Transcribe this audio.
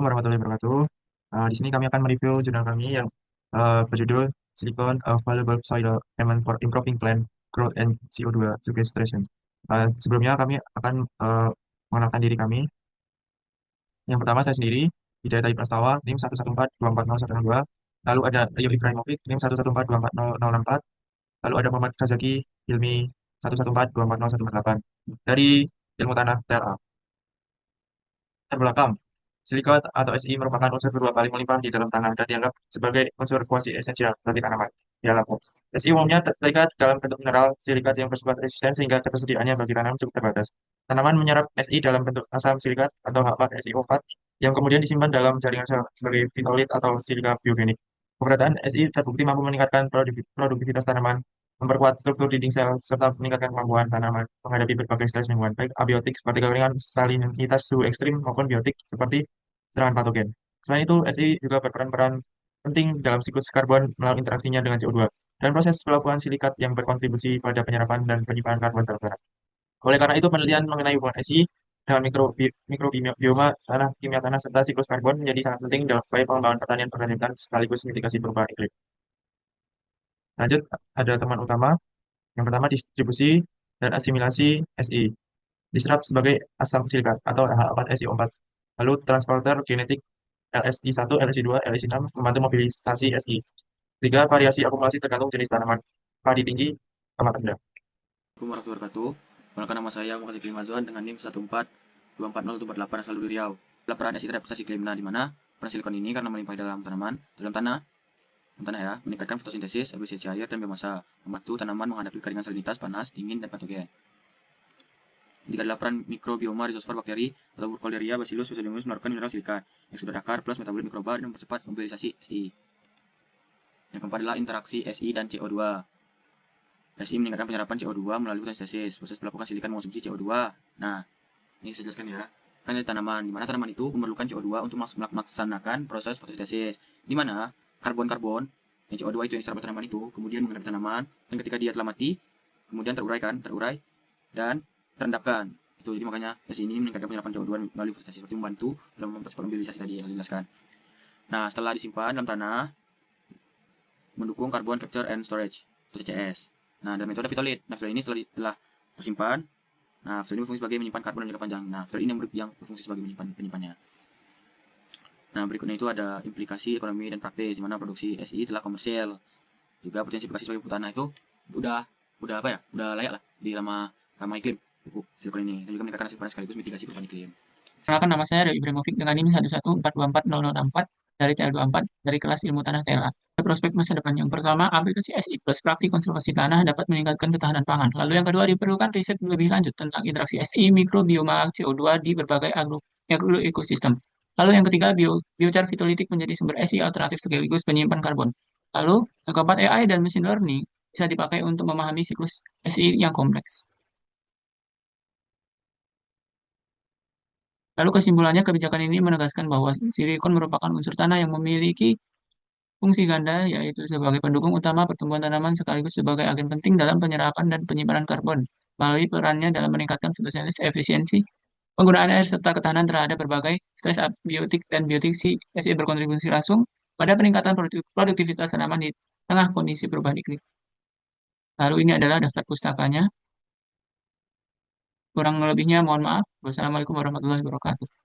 Warahmatullahi wabarakatuh. Di sini kami akan mereview jurnal kami yang berjudul Silicon a Valuable Soil Element for Improving Plant Growth and CO2 Sequestration. Sebelumnya kami akan mengenalkan diri kami. Yang pertama saya sendiri, Hidayat Taib Prastawa, NIM 114240162. Lalu ada Rio Ibrahimovic, NIM 114240064. Lalu ada Muhammad Kazaki Hilmi 114240148 dari Ilmu Tanah TLA. Terbelakang, silika atau Si merupakan unsur kedua paling melimpah di dalam tanah dan dianggap sebagai unsur kuasi esensial bagi tanaman di alam box. Si umumnya terikat dalam bentuk mineral silikat yang bersifat resisten sehingga ketersediaannya bagi tanaman cukup terbatas. Tanaman menyerap Si dalam bentuk asam silikat atau H4 SiO4 yang kemudian disimpan dalam jaringan sel sebagai fitolit atau silika biogenik. Keberadaan Si terbukti mampu meningkatkan produktivitas tanaman, memperkuat struktur dinding sel, serta meningkatkan kemampuan tanaman menghadapi berbagai stres lingkungan, baik abiotik seperti kekeringan, salinitas suhu ekstrim, maupun biotik seperti serangan patogen. Selain itu, Si juga berperan penting dalam siklus karbon melalui interaksinya dengan CO2 dan proses pelapukan silikat yang berkontribusi pada penyerapan dan penyimpanan karbon dalam tanah. Oleh karena itu, penelitian mengenai hubungan Si dengan mikrobioma tanah, kimia tanah, serta siklus karbon menjadi sangat penting dalam upaya pengembangan pertanian berkelanjutan sekaligus mitigasi perubahan iklim. Lanjut, ada teman utama. Yang pertama, distribusi dan asimilasi Si. Diserap sebagai asam silikat atau H4SiO4. Lalu transporter genetik LSI1, LSI2, LSI6 membantu mobilisasi Si. Tiga, variasi akumulasi tergantung jenis tanaman. Padi tinggi, tomat rendah. Assalamualaikum warahmatullahi wabarakatuh. Perkenalkan nama saya Muhammad Fikri Mazwan dengan NIM 1424048 asal dari Riau. Laporan SI terhadap prestasi klaim di mana peran silikon ini karena melimpah dalam tanah ya, meningkatkan fotosintesis, efisiensi air dan biomasa, membantu tanaman menghadapi keringan salinitas, panas, dingin dan patogen. Jika ada laporan mikrobioma rizosfer bakteri atau Burkholderia Bacillus pseudomonas mengeluarkan mineral silikat yang sudah dakar plus metabolit mikroba dan mempercepat mobilisasi Si. Yang keempat adalah interaksi Si dan CO2. Si meningkatkan penyerapan CO2 melalui fotosintesis, proses pelapukan silikan mengonsumsi CO2. Nah, ini saya jelaskan ya. Kan dari tanaman, di mana tanaman itu memerlukan CO2 untuk melaksanakan proses fotosintesis. Di mana karbon-karbon yang CO2 itu yang diserap tanaman itu kemudian mengenai tanaman, dan ketika dia telah mati, kemudian terurai dan terendapkan. Itu jadi makanya si ini meningkatkan penyerapan CO2 melalui fotosintesis seperti membantu dalam mempercepat mobilisasi tadi yang dijelaskan. Nah, setelah disimpan dalam tanah, mendukung carbon capture and storage atau CCS. Nah, dan metode fitolit. Nah, fitolit ini setelah tersimpan, nah, fitolit ini berfungsi sebagai menyimpan karbon dalam jangka panjang. Nah, fitolit ini yang berfungsi sebagai penyimpannya. Nah, berikutnya itu ada implikasi ekonomi dan praktis, di mana produksi Si telah komersial. Juga potensi aplikasi sebagai pupuk tanah itu udah apa ya? Udah layak lah di ramah iklim pupuk silikon ini. Dan juga meningkatkan hasil panen sekaligus mitigasi perubahan iklim. Perkenalkan nama saya Rio Ibrahimovic dengan NIM 114240064 dari TL24 dari kelas Ilmu Tanah TLA. Prospek masa depan yang pertama, aplikasi SI plus praktik konservasi tanah dapat meningkatkan ketahanan pangan. Lalu yang kedua, diperlukan riset lebih lanjut tentang interaksi SI, mikrobioma, CO2 di berbagai agroekosistem. Lalu yang ketiga, biochar fitolitik menjadi sumber SI alternatif sekaligus penyimpan karbon. Lalu yang keempat, AI dan machine learning bisa dipakai untuk memahami siklus SI yang kompleks. Lalu kesimpulannya, kebijakan ini menegaskan bahwa silikon merupakan unsur tanah yang memiliki fungsi ganda, yaitu sebagai pendukung utama pertumbuhan tanaman sekaligus sebagai agen penting dalam penyerapan dan penyimpanan karbon, melalui perannya dalam meningkatkan fotosintesis, efisiensi, penggunaan air, serta ketahanan terhadap berbagai stres abiotik dan biotik. Si berkontribusi langsung pada peningkatan produktivitas tanaman di tengah kondisi perubahan iklim. Lalu ini adalah daftar pustakanya. Kurang lebihnya mohon maaf. Wassalamualaikum warahmatullahi wabarakatuh.